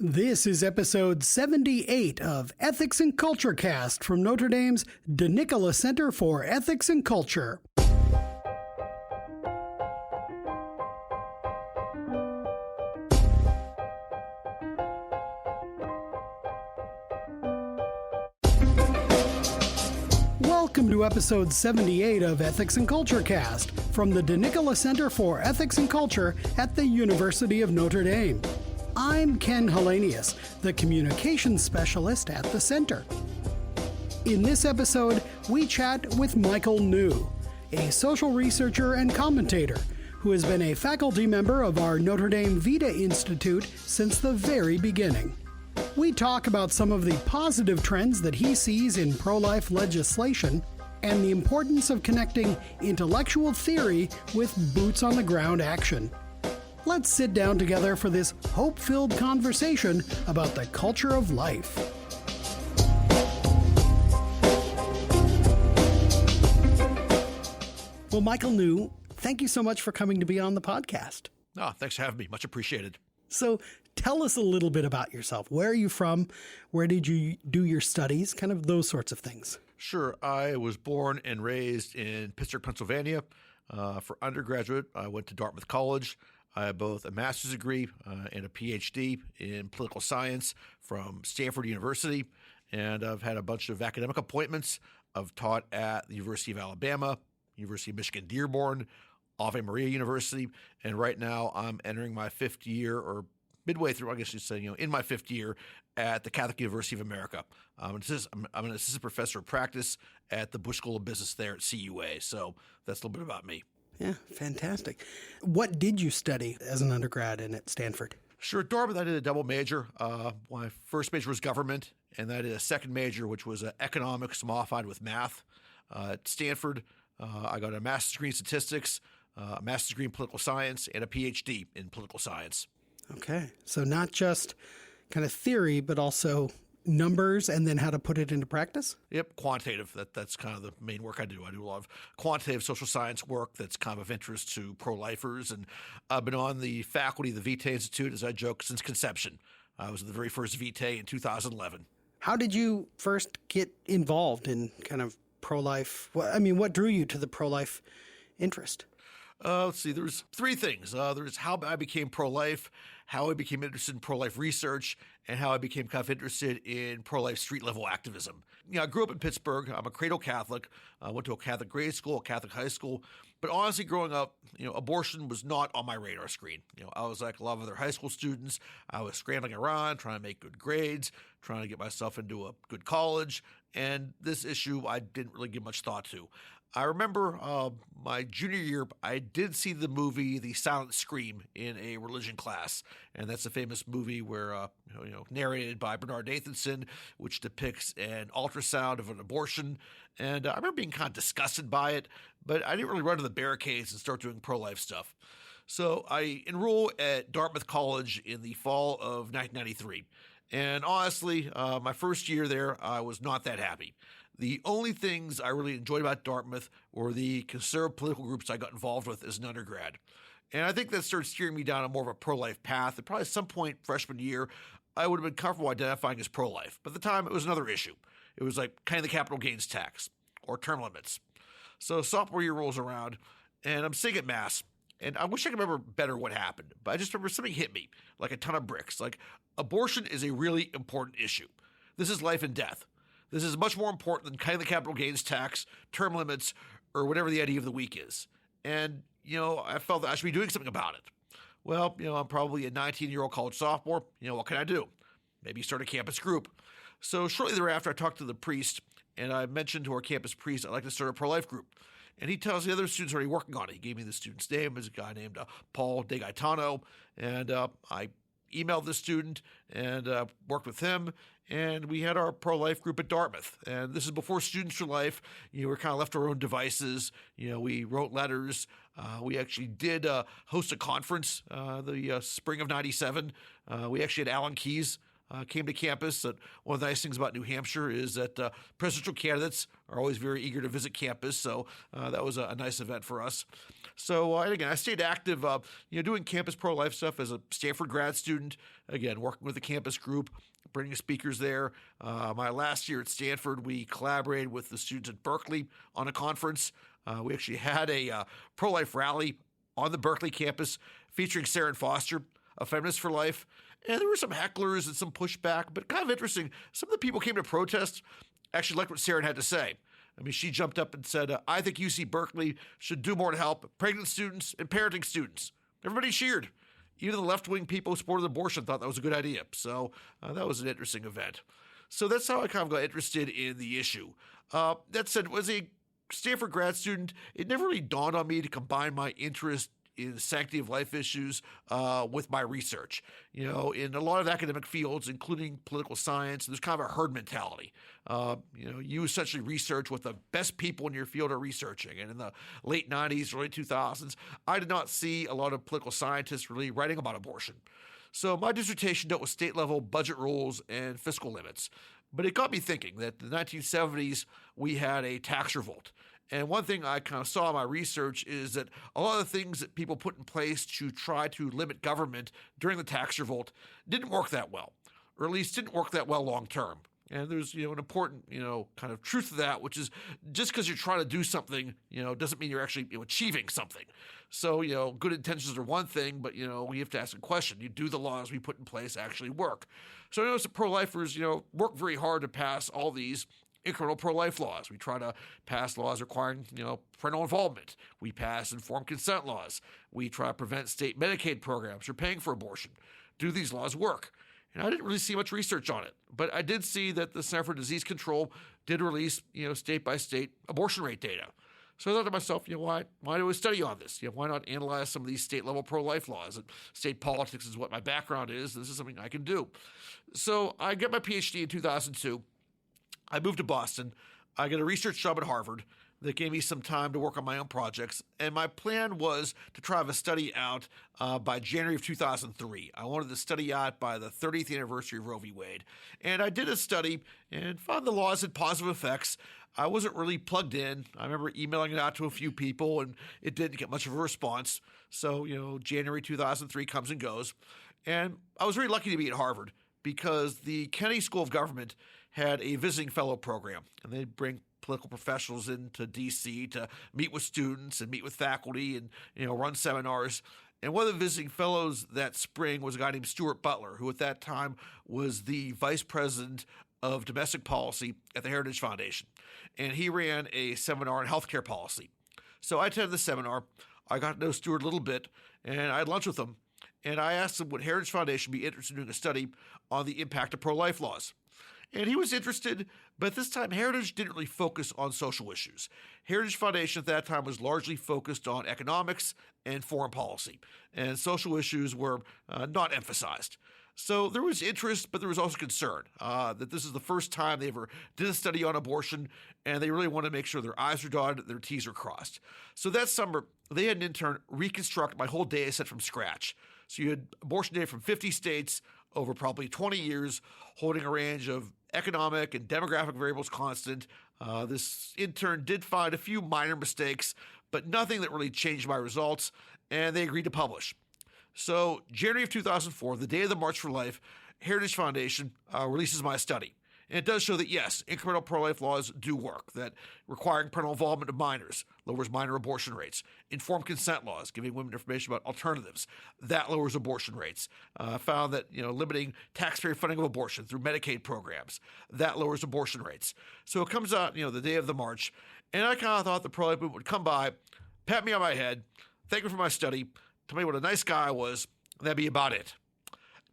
This is episode 78 of Ethics and Culture Cast from Notre Dame's DeNicola Center for Ethics and Culture. Welcome to episode 78 of Ethics and Culture Cast from the DeNicola Center for Ethics and Culture at the University of Notre Dame. I'm Ken Hellenius, the communications specialist at the center. In this episode, we chat with Michael New, a social researcher and commentator who has been a faculty member of our Notre Dame Vita Institute since the very beginning. We talk about some of the positive trends that he sees in pro-life legislation and the importance of connecting intellectual theory with boots-on-the-ground action. Let's sit down together for this hope-filled conversation about the culture of life. Well, Michael New, thank you so much for coming to be on the podcast. Oh, thanks for having me. Much appreciated. So tell us a little bit about yourself. Where are you from? Where did you do your studies? Kind of those sorts of things. Sure. I was born and raised in Pittsburgh, Pennsylvania. For undergraduate, I went to Dartmouth College. I have both a master's degree and a Ph.D. in political science from Stanford University, and I've had a bunch of academic appointments. I've taught at the University of Alabama, University of Michigan Dearborn, Ave Maria University, and right now I'm entering my fifth year, or midway through, I guess you'd say, in my fifth year at the Catholic University of America. I'm an assistant professor of practice at the Busch School of Business there at CUA, so that's a little bit about me. Yeah, fantastic. What did you study as an undergrad and at Stanford? Sure, at Dartmouth, I did a double major. My first major was government, and I did a second major, which was economics modified with math. At Stanford, I got a master's degree in statistics, a master's degree in political science, and a Ph.D. in political science. Okay, so not just kind of theory, but also numbers and then how to put it into practice? Yep, quantitative. That's kind of the main work I do. I do a lot of quantitative social science work that's kind of interest to pro-lifers, and I've been on the faculty of the Vita Institute, as I joke, since conception. I was the very first Vita in 2011. How did you first get involved in kind of pro-life? What drew you to the pro-life interest? Let's see, there's three things. There's how I became pro-life, how I became interested in pro-life research, and how I became kind of interested in pro-life street-level activism. I grew up in Pittsburgh. I'm a cradle Catholic. I went to a Catholic grade school, a Catholic high school. But honestly, growing up, abortion was not on my radar screen. I was like a lot of other high school students. I was scrambling around, trying to make good grades, trying to get myself into a good college. And this issue I didn't really give much thought to. I remember my junior year, I did see the movie The Silent Scream in a religion class, and that's a famous movie where, narrated by Bernard Nathanson, which depicts an ultrasound of an abortion, and I remember being kind of disgusted by it, but I didn't really run to the barricades and start doing pro-life stuff. So I enrolled at Dartmouth College in the fall of 1993, and honestly, my first year there, I was not that happy. The only things I really enjoyed about Dartmouth were the conservative political groups I got involved with as an undergrad. And I think that started steering me down a more of a pro-life path. And probably at some point freshman year, I would have been comfortable identifying as pro-life. But at the time, it was another issue. It was like kind of the capital gains tax or term limits. So sophomore year rolls around, and I'm sitting at Mass. And I wish I could remember better what happened. But I just remember something hit me like a ton of bricks. Like, abortion is a really important issue. This is life and death. This is much more important than kind of the capital gains tax, term limits, or whatever the idea of the week is. And, I felt that I should be doing something about it. Well, I'm probably a 19-year-old college sophomore. What can I do? Maybe start a campus group. So shortly thereafter, I talked to the priest, and I mentioned to our campus priest, I'd like to start a pro-life group. And he tells the other students already working on it. He gave me the student's name. There's a guy named Paul De Gaetano, and I emailed the student and worked with him, and we had our pro-life group at Dartmouth. And this is before Students for Life. We were kind of left to our own devices. We wrote letters. We actually did host a conference the spring of '97. We actually had Alan Keyes came to campus. One of the nice things about New Hampshire is that presidential candidates are always very eager to visit campus, so that was a nice event for us. So, and again, I stayed active, doing campus pro-life stuff as a Stanford grad student, again, working with the campus group, bringing speakers there. My last year at Stanford, we collaborated with the students at Berkeley on a conference. We actually had a pro-life rally on the Berkeley campus featuring Sarah Foster, a feminist for life. And there were some hecklers and some pushback, but kind of interesting. Some of the people came to protest actually liked what Sarah had to say. I mean, she jumped up and said, I think UC Berkeley should do more to help pregnant students and parenting students. Everybody cheered. Even the left-wing people who supported abortion thought that was a good idea. So that was an interesting event. So that's how I kind of got interested in the issue. That said, as a Stanford grad student, it never really dawned on me to combine my interest in sanctity of life issues with my research. In a lot of academic fields, including political science, there's kind of a herd mentality. You essentially research what the best people in your field are researching. And in the late 90s, early 2000s, I did not see a lot of political scientists really writing about abortion. So my dissertation dealt with state-level budget rules and fiscal limits. But it got me thinking that in the 1970s, we had a tax revolt. And one thing I kind of saw in my research is that a lot of the things that people put in place to try to limit government during the tax revolt didn't work that well, or at least didn't work that well long term. And there's, an important, kind of truth to that, which is just because you're trying to do something, doesn't mean you're actually achieving something. So, good intentions are one thing, but, we have to ask a question. Do the laws we put in place actually work? So I noticed that pro-lifers, work very hard to pass all these incremental pro-life laws. We try to pass laws requiring, parental involvement. We pass informed consent laws. We try to prevent state Medicaid programs from paying for abortion. Do these laws work? And I didn't really see much research on it, but I did see that the Center for Disease Control did release, state-by-state abortion rate data. So I thought to myself, why do we study on this? Why not analyze some of these state-level pro-life laws? And state politics is what my background is. This is something I can do. So I got my Ph.D. in 2002. I moved to Boston. I got a research job at Harvard that gave me some time to work on my own projects. And my plan was to try to have a study out by January of 2003. I wanted to study out by the 30th anniversary of Roe v. Wade. And I did a study and found the laws had positive effects. I wasn't really plugged in. I remember emailing it out to a few people, and it didn't get much of a response. So, January 2003 comes and goes. And I was very lucky to be at Harvard because the Kennedy School of Government had a visiting fellow program, and they'd bring political professionals into D.C. to meet with students and meet with faculty and, run seminars. And one of the visiting fellows that spring was a guy named Stuart Butler, who at that time was the vice president of domestic policy at the Heritage Foundation. And he ran a seminar on healthcare policy. So I attended the seminar. I got to know Stuart a little bit, and I had lunch with him. And I asked him, would Heritage Foundation be interested in doing a study on the impact of pro-life laws? And he was interested, but this time Heritage didn't really focus on social issues. Heritage Foundation at that time was largely focused on economics and foreign policy, and social issues were not emphasized. So there was interest, but there was also concern that this is the first time they ever did a study on abortion, and they really wanted to make sure their I's were dotted, their T's were crossed. So that summer, they had an intern reconstruct my whole data set from scratch. So you had abortion data from 50 states over probably 20 years, holding a range of economic and demographic variables constant. This intern did find a few minor mistakes, but nothing that really changed my results, and they agreed to publish. So January of 2004, the day of the March for Life, Heritage Foundation releases my study. And it does show that, yes, incremental pro-life laws do work, that requiring parental involvement of minors lowers minor abortion rates. Informed consent laws, giving women information about alternatives, that lowers abortion rates. Found that, limiting taxpayer funding of abortion through Medicaid programs, that lowers abortion rates. So it comes out, the day of the march, and I kind of thought the pro-life movement would come by, pat me on my head, thank me for my study, tell me what a nice guy I was, and that'd be about it.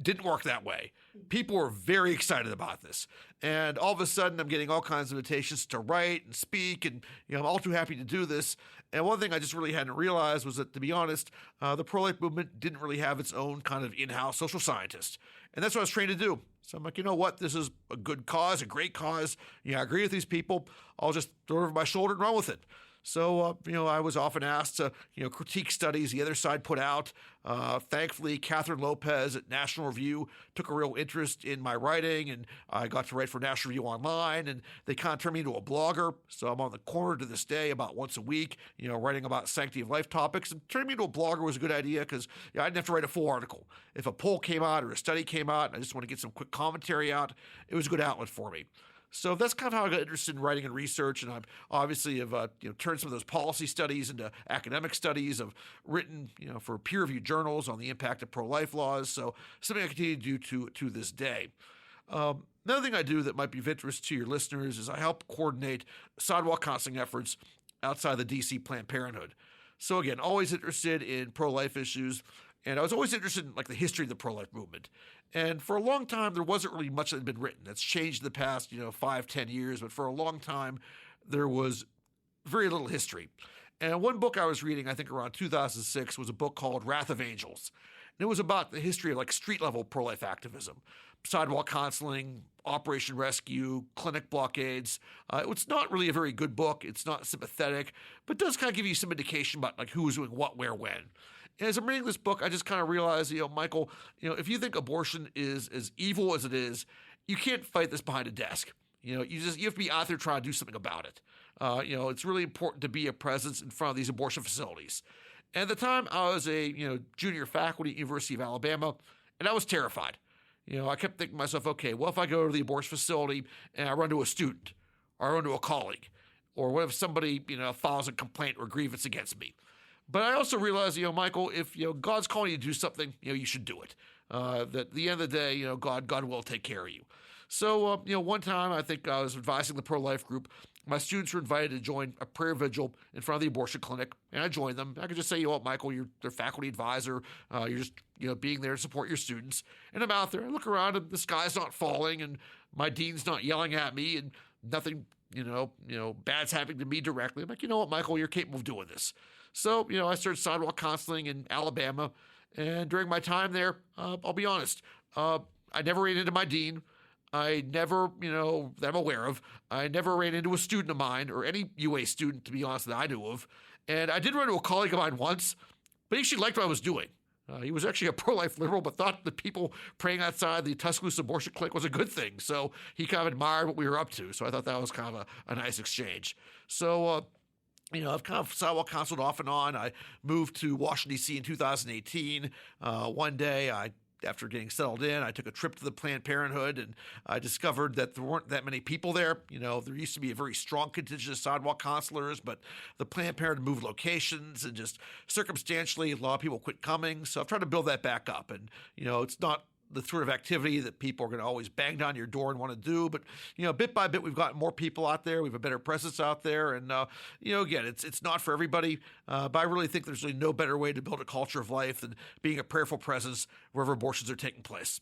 Didn't work that way. People were very excited about this. And all of a sudden, I'm getting all kinds of invitations to write and speak, and I'm all too happy to do this. And one thing I just really hadn't realized was that, to be honest, the pro-life movement didn't really have its own kind of in-house social scientist. And that's what I was trained to do. So I'm like, you know what? This is a good cause, a great cause. I agree with these people. I'll just throw it over my shoulder and run with it. So, I was often asked to, critique studies the other side put out. Thankfully, Catherine Lopez at National Review took a real interest in my writing, and I got to write for National Review Online, and they kind of turned me into a blogger. So I'm on the corner to this day about once a week, writing about sanctity of life topics. And turning me into a blogger was a good idea because I didn't have to write a full article. If a poll came out or a study came out, and I just want to get some quick commentary out, it was a good outlet for me. So that's kind of how I got interested in writing and research, and I've obviously have turned some of those policy studies into academic studies. I've written for peer-reviewed journals on the impact of pro-life laws. So something I continue to do to this day. Another thing I do that might be of interest to your listeners is I help coordinate sidewalk counseling efforts outside the D.C. Planned Parenthood. So again, always interested in pro-life issues. And I was always interested in the history of the pro-life movement. And for a long time, there wasn't really much that had been written. That's changed in the past, 5-10 years. But for a long time, there was very little history. And one book I was reading, I think around 2006, was a book called Wrath of Angels. And it was about the history of street-level pro-life activism, sidewalk counseling, Operation Rescue, clinic blockades. It's not really a very good book. It's not sympathetic, but it does kind of give you some indication about who was doing what, where, when. And as I'm reading this book, I just kind of realized, Michael, if you think abortion is as evil as it is, you can't fight this behind a desk. You have to be out there trying to do something about it. It's really important to be a presence in front of these abortion facilities. And at the time, I was a junior faculty at University of Alabama, and I was terrified. I kept thinking to myself, okay, well, if I go to the abortion facility and I run into a student, or I run into a colleague, or what if somebody files a complaint or grievance against me? But I also realized, Michael, if God's calling you to do something, you should do it. That at the end of the day, God will take care of you. So, one time I think I was advising the pro-life group. My students were invited to join a prayer vigil in front of the abortion clinic, and I joined them. I could just say, Michael, you're their faculty advisor. You're just, being there to support your students. And I'm out there. I look around, and the sky's not falling, and my dean's not yelling at me, and nothing, bad's happening to me directly. I'm like, you know what, Michael, you're capable of doing this. So, I started sidewalk counseling in Alabama, and during my time there, I'll be honest, I never ran into my dean. I never, that I'm aware of, I never ran into a student of mine or any UA student, to be honest, that I knew of. And I did run into a colleague of mine once, but he actually liked what I was doing. He was actually a pro-life liberal, but thought the people praying outside the Tuscaloosa abortion clinic was a good thing. So he kind of admired what we were up to. So I thought that was kind of a nice exchange. So, I've kind of sidewalk counseled off and on. I moved to Washington, D.C. in 2018. One day, after getting settled in, I took a trip to the Planned Parenthood, and I discovered that there weren't that many people there. There used to be a very strong contingent of sidewalk counselors, but the Planned Parenthood moved locations, and just circumstantially, a lot of people quit coming. So I've tried to build that back up. And, it's not the sort of activity that people are going to always bang down your door and want to do. But, bit by bit, we've gotten more people out there. We have a better presence out there. And, again, it's not for everybody. But I really think there's really no better way to build a culture of life than being a prayerful presence wherever abortions are taking place.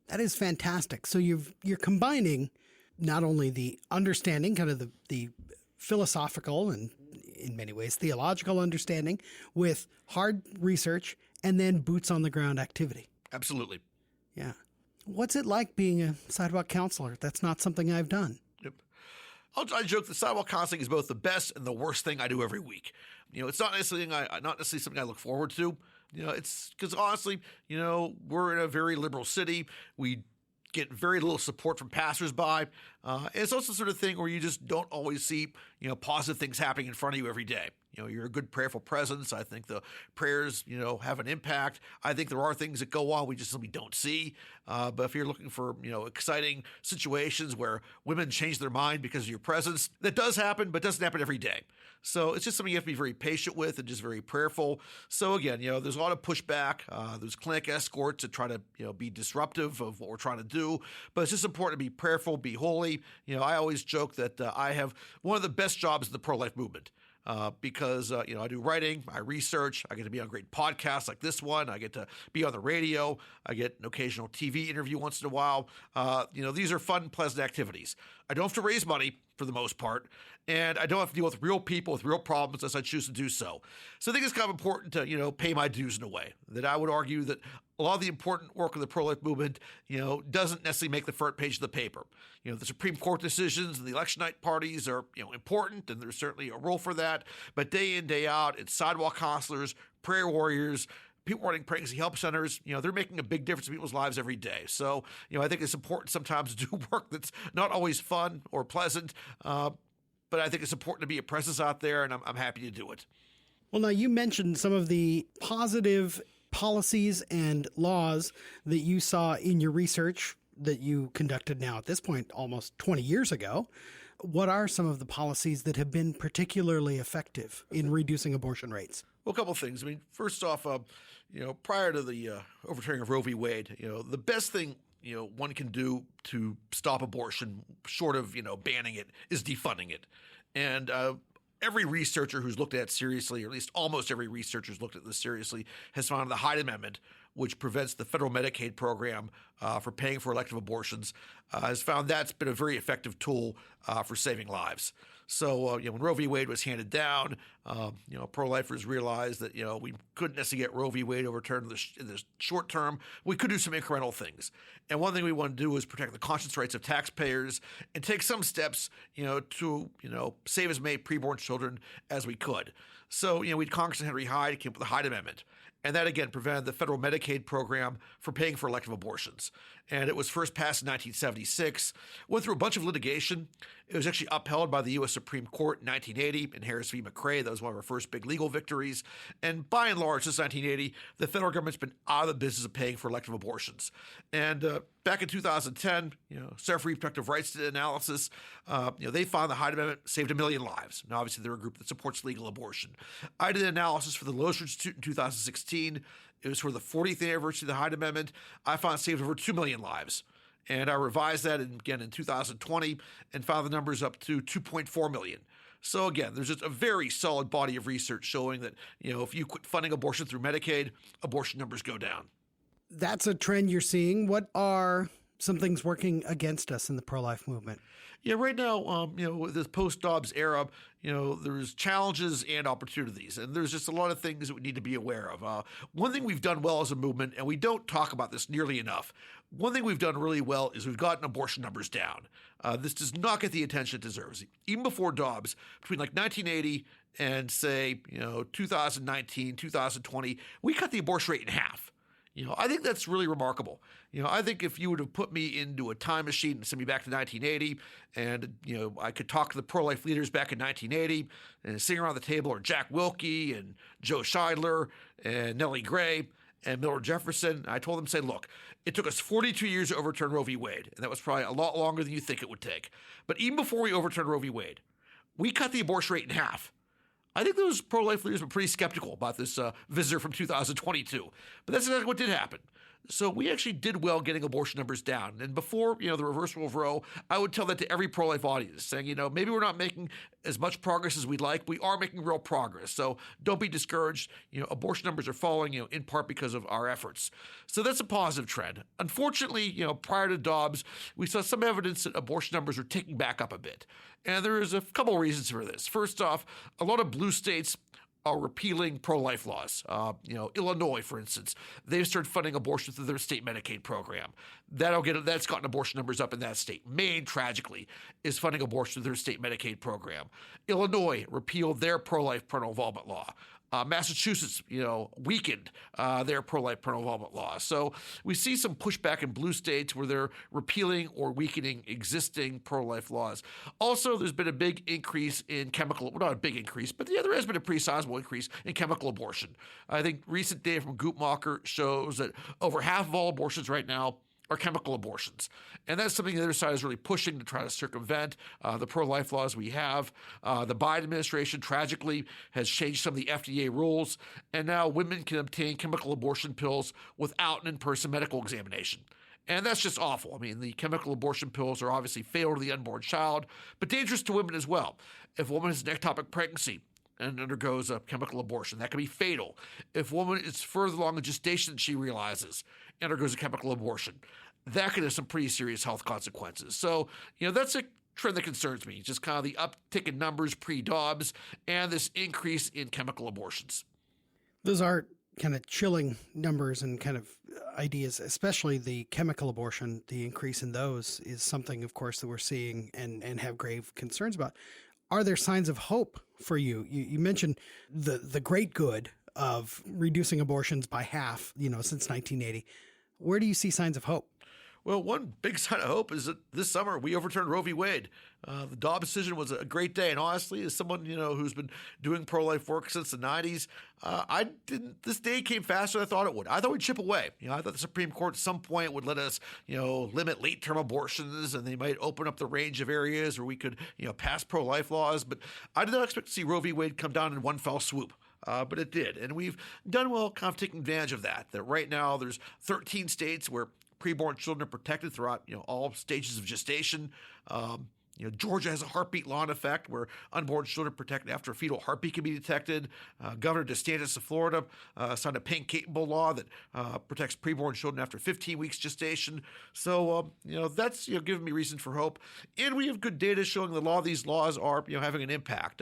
That is fantastic. So you're combining not only the understanding, kind of the philosophical and in many ways theological understanding, with hard research and then boots on the ground activity. Absolutely. Yeah. What's it like being a sidewalk counselor? That's not something I've done. Yep. I joke that sidewalk counseling is both the best and the worst thing I do every week. It's not necessarily something I look forward to. It's because honestly, we're in a very liberal city. We get very little support from passersby. And it's also the sort of thing where you just don't always see, positive things happening in front of you every day. You're a good prayerful presence. I think the prayers, have an impact. I think there are things that go on we just simply don't see. But if you're looking for, exciting situations where women change their mind because of your presence, that does happen, but doesn't happen every day. So it's just something you have to be very patient with and just very prayerful. So again, there's a lot of pushback. There's clinic escorts that try to, be disruptive of what we're trying to do. But it's just important to be prayerful, be holy. I always joke that I have one of the best jobs in the pro-life movement. Because, I do writing, I research, I get to be on great podcasts like this one, I get to be on the radio, I get an occasional TV interview once in a while. These are fun, pleasant activities. I don't have to raise money for the most part, and I don't have to deal with real people with real problems unless I choose to do so. So I think it's kind of important to, pay my dues in a way. That I would argue that a lot of the important work of the pro-life movement, doesn't necessarily make the front page of the paper. The Supreme Court decisions and the election night parties are, important, and there's certainly a role for that. But day in, day out, it's sidewalk counselors, prayer warriors, people running pregnancy help centers, they're making a big difference in people's lives every day. So, I think it's important sometimes to do work that's not always fun or pleasant, but I think it's important to be a presence out there, and I'm happy to do it. Well, now you mentioned some of the positive policies and laws that you saw in your research that you conducted now at this point almost 20 years ago. What are some of the policies that have been particularly effective in reducing abortion rates? Well, a couple of things. I mean, first off, prior to the overturning of Roe v. Wade, the best thing one can do to stop abortion, short of banning it, is defunding it. And every researcher who's looked at it seriously, or at least almost every researcher who's looked at this seriously, has found the Hyde Amendment, which prevents the federal Medicaid program for paying for elective abortions, has found that's been a very effective tool for saving lives. So, when Roe v. Wade was handed down, pro-lifers realized that, we couldn't necessarily get Roe v. Wade overturned in the short term. We could do some incremental things. And one thing we want to do is protect the conscience rights of taxpayers and take some steps, to, save as many preborn children as we could. So, we had Congressman Henry Hyde came up with the Hyde Amendment. And that, again, prevented the federal Medicaid program from paying for elective abortions. And it was first passed in 1976, went through a bunch of litigation. It was actually upheld by the U.S. Supreme Court in 1980 in Harris v. McRae. That was one of our first big legal victories. And by and large, since 1980, the federal government's been out of the business of paying for elective abortions. And back in 2010, Center for Reproductive Rights did analysis. They found the Hyde Amendment saved 1 million lives. Now, obviously, they're a group that supports legal abortion. I did an analysis for the Loesch Institute in 2016. It was for the 40th anniversary of the Hyde Amendment. I found it saved over 2 million lives. And I revised that again in 2020 and found the numbers up to 2.4 million. So again, there's just a very solid body of research showing that, if you quit funding abortion through Medicaid, abortion numbers go down. That's a trend you're seeing. What are some things working against us in the pro-life movement? Yeah, right now, with this post-Dobbs era, there's challenges and opportunities, and there's just a lot of things that we need to be aware of. One thing we've done well as a movement, and we don't talk about this nearly enough, one thing we've done really well is we've gotten abortion numbers down. This does not get the attention it deserves. Even before Dobbs, between 1980 and, say, 2019, 2020, we cut the abortion rate in half. I think that's really remarkable. I think if you would have put me into a time machine and sent me back to 1980, and, I could talk to the pro-life leaders back in 1980, and sitting around the table are Jack Wilkie and Joe Scheidler and Nellie Gray and Miller Jefferson. I told them, say, look, it took us 42 years to overturn Roe v. Wade, and that was probably a lot longer than you think it would take. But even before we overturned Roe v. Wade, we cut the abortion rate in half. I think those pro-life leaders were pretty skeptical about this visitor from 2022. But that's exactly what did happen. So we actually did well getting abortion numbers down. And before, the reversal of Roe, I would tell that to every pro-life audience, saying, maybe we're not making as much progress as we'd like. We are making real progress. So don't be discouraged. Abortion numbers are falling, in part because of our efforts. So that's a positive trend. Unfortunately, prior to Dobbs, we saw some evidence that abortion numbers are ticking back up a bit. And there is a couple reasons for this. First off, a lot of blue states are repealing pro-life laws. Illinois, for instance, they've started funding abortion through their state Medicaid program. That's gotten abortion numbers up in that state. Maine, tragically, is funding abortion through their state Medicaid program. Illinois repealed their pro-life parental involvement law. Massachusetts, weakened their pro-life parental involvement law. So we see some pushback in blue states where they're repealing or weakening existing pro-life laws. Also, there's been a big increase in not a big increase, but there has been a pretty sizable increase in chemical abortion. I think recent data from Guttmacher shows that over half of all abortions right now are chemical abortions. And that's something the other side is really pushing to try to circumvent the pro-life laws we have. The Biden administration, tragically, has changed some of the FDA rules, and now women can obtain chemical abortion pills without an in-person medical examination. And that's just awful. I mean, the chemical abortion pills are obviously fatal to the unborn child, but dangerous to women as well. If a woman has an ectopic pregnancy and undergoes a chemical abortion, that can be fatal. If a woman is further along in gestation than she realizes and undergoes a chemical abortion, that could have some pretty serious health consequences. So, that's a trend that concerns me, just kind of the uptick in numbers pre-Dobbs and this increase in chemical abortions. Those are kind of chilling numbers and kind of ideas, especially the chemical abortion. The increase in those is something, of course, that we're seeing and have grave concerns about. Are there signs of hope for you? You mentioned the great good of reducing abortions by half, since 1980. Where do you see signs of hope? Well, one big sign of hope is that this summer we overturned Roe v. Wade. The Dobbs decision was a great day, and honestly, as someone who's been doing pro-life work since the 90s, this day came faster than I thought it would. I thought we'd chip away. I thought the Supreme Court at some point would let us, limit late-term abortions, and they might open up the range of areas where we could, pass pro-life laws. But I did not expect to see Roe v. Wade come down in one fell swoop. But it did, and we've done well kind of taking advantage of that. That right now there's 13 states where preborn children are protected throughout, all stages of gestation. Georgia has a heartbeat law in effect where unborn children are protected after a fetal heartbeat can be detected. Governor DeSantis of Florida signed a pain-capable law that protects preborn children after 15 weeks gestation. So, that's giving me reason for hope. And we have good data showing that a lot of these laws are having an impact.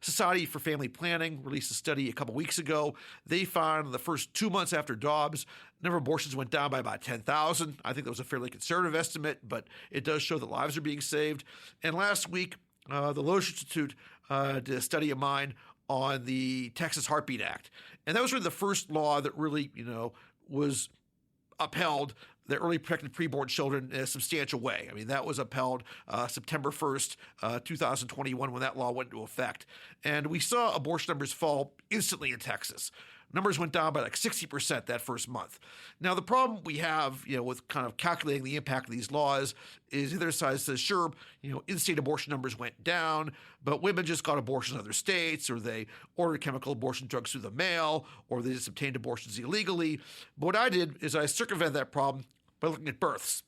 Society for Family Planning released a study a couple weeks ago. They found in the first 2 months after Dobbs, number of abortions went down by about 10,000. I think that was a fairly conservative estimate, but it does show that lives are being saved. And last week, the Loesch Institute did a study of mine on the Texas Heartbeat Act. And that was really the first law that really, was upheld that really protected preborn children in a substantial way. I mean, that was upheld September 1st, 2021, when that law went into effect. And we saw abortion numbers fall instantly in Texas. Numbers went down by like 60% that first month. Now, the problem we have, with kind of calculating the impact of these laws is the other side says, sure, in-state abortion numbers went down, but women just got abortions in other states, or they ordered chemical abortion drugs through the mail, or they just obtained abortions illegally. But what I did is I circumvented that problem by looking at births.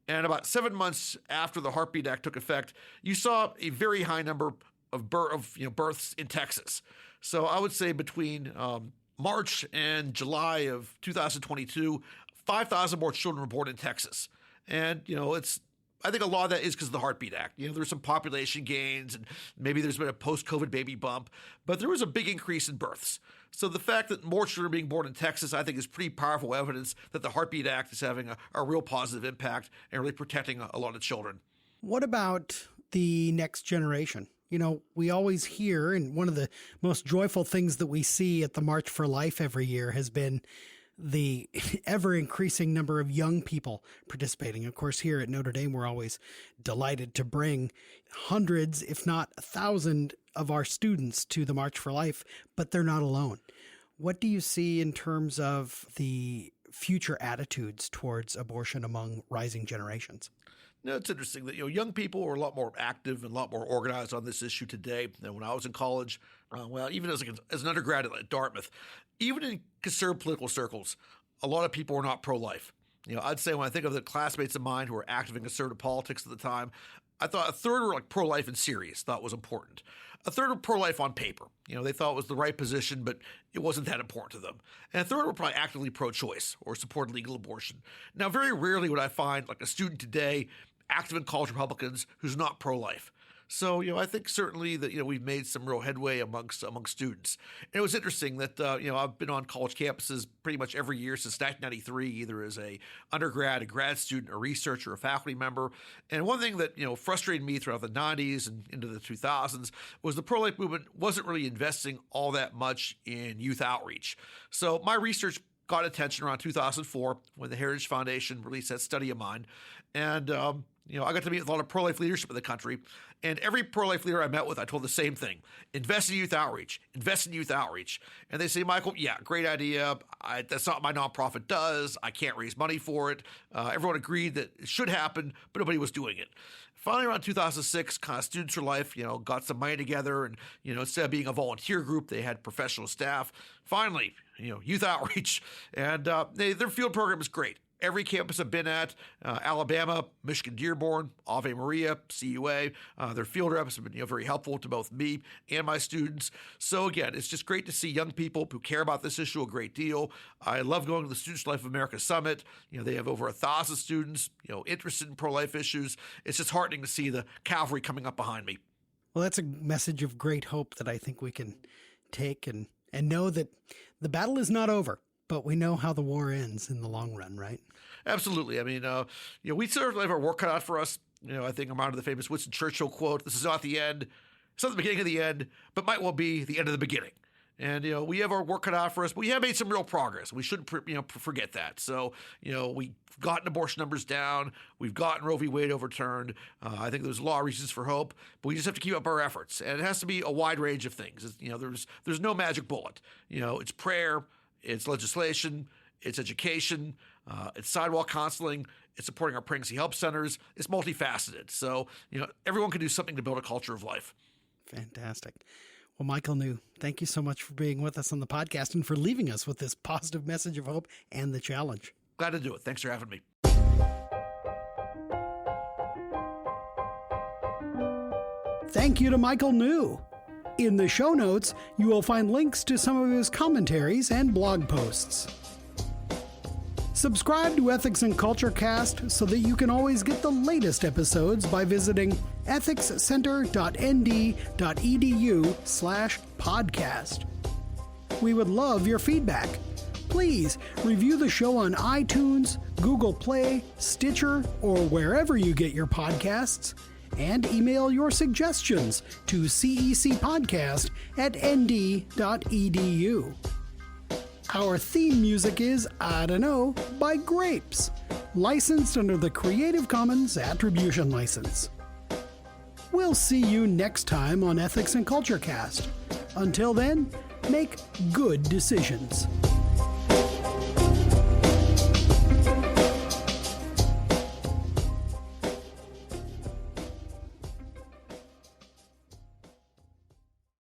And about 7 months after the Heartbeat Act took effect, you saw a very high number of births in Texas. So I would say between March and July of 2022, 5,000 more children were born in Texas. And, I think a lot of that is because of the Heartbeat Act. There's some population gains, and maybe there's been a post-COVID baby bump, but there was a big increase in births. So the fact that more children are being born in Texas, I think, is pretty powerful evidence that the Heartbeat Act is having a real positive impact and really protecting a lot of children. What about the next generation? We always hear, and one of the most joyful things that we see at the March for Life every year has been the ever-increasing number of young people participating. Of course, here at Notre Dame, we're always delighted to bring hundreds, if not 1,000, of our students to the March for Life, but they're not alone. What do you see in terms of the future attitudes towards abortion among rising generations? It's interesting that young people are a lot more active and a lot more organized on this issue today than when I was in college. Even as an undergrad at Dartmouth, even in conservative political circles, a lot of people were not pro-life. I'd say when I think of the classmates of mine who were active in conservative politics at the time, I thought a third were like pro-life and serious, thought was important. A third were pro-life on paper. They thought it was the right position, but it wasn't that important to them. And a third were probably actively pro-choice or supported legal abortion. Now, very rarely would I find like a student today active in college Republicans who's not pro-life. So, I think certainly that, we've made some real headway among students. And it was interesting that, I've been on college campuses pretty much every year since 1993, either as a undergrad, a grad student, a researcher, a faculty member. And one thing that, frustrated me throughout the 90s and into the 2000s was the pro-life movement wasn't really investing all that much in youth outreach. So my research got attention around 2004 when the Heritage Foundation released that study of mine. And, I got to meet with a lot of pro-life leadership in the country. And every pro-life leader I met with, I told the same thing: invest in youth outreach, invest in youth outreach. And they say, Michael, yeah, great idea. That's not what my nonprofit does. I can't raise money for it. Everyone agreed that it should happen, but nobody was doing it. Finally, around 2006, kind of Students for Life, got some money together, and, instead of being a volunteer group, they had professional staff. Finally, youth outreach, and their field program is great. every campus I've been at, Alabama, Michigan Dearborn, Ave Maria, CUA, their field reps have been very helpful to both me and my students. So again, it's just great to see young people who care about this issue a great deal. I love going to the Students for Life of America Summit. They have over 1,000 students, interested in pro-life issues. It's just heartening to see the cavalry coming up behind me. Well, that's a message of great hope that I think we can take and know that the battle is not over. But we know how the war ends in the long run, right? Absolutely. I mean, we certainly have our work cut out for us. I think I'm on to the famous Winston Churchill quote, "This is not the end. It's not the beginning of the end, but might well be the end of the beginning." And, we have our work cut out for us, but we have made some real progress. We shouldn't, forget that. So, we've gotten abortion numbers down. We've gotten Roe v. Wade overturned. I think there's a lot of reasons for hope, but we just have to keep up our efforts. And it has to be a wide range of things. There's no magic bullet. It's prayer. It's legislation, it's education, it's sidewalk counseling, it's supporting our pregnancy help centers. It's multifaceted. So, everyone can do something to build a culture of life. Fantastic. Well, Michael New, thank you so much for being with us on the podcast and for leaving us with this positive message of hope and the challenge. Glad to do it. Thanks for having me. Thank you to Michael New. In the show notes, you will find links to some of his commentaries and blog posts. Subscribe to Ethics and Culture Cast so that you can always get the latest episodes by visiting ethicscenter.nd.edu/podcast. We would love your feedback. Please review the show on iTunes, Google Play, Stitcher, or wherever you get your podcasts. And email your suggestions to cecpodcast@nd.edu. Our theme music is I Don't Know by Grapes, licensed under the Creative Commons Attribution License. We'll see you next time on Ethics and Culture Cast. Until then, make good decisions.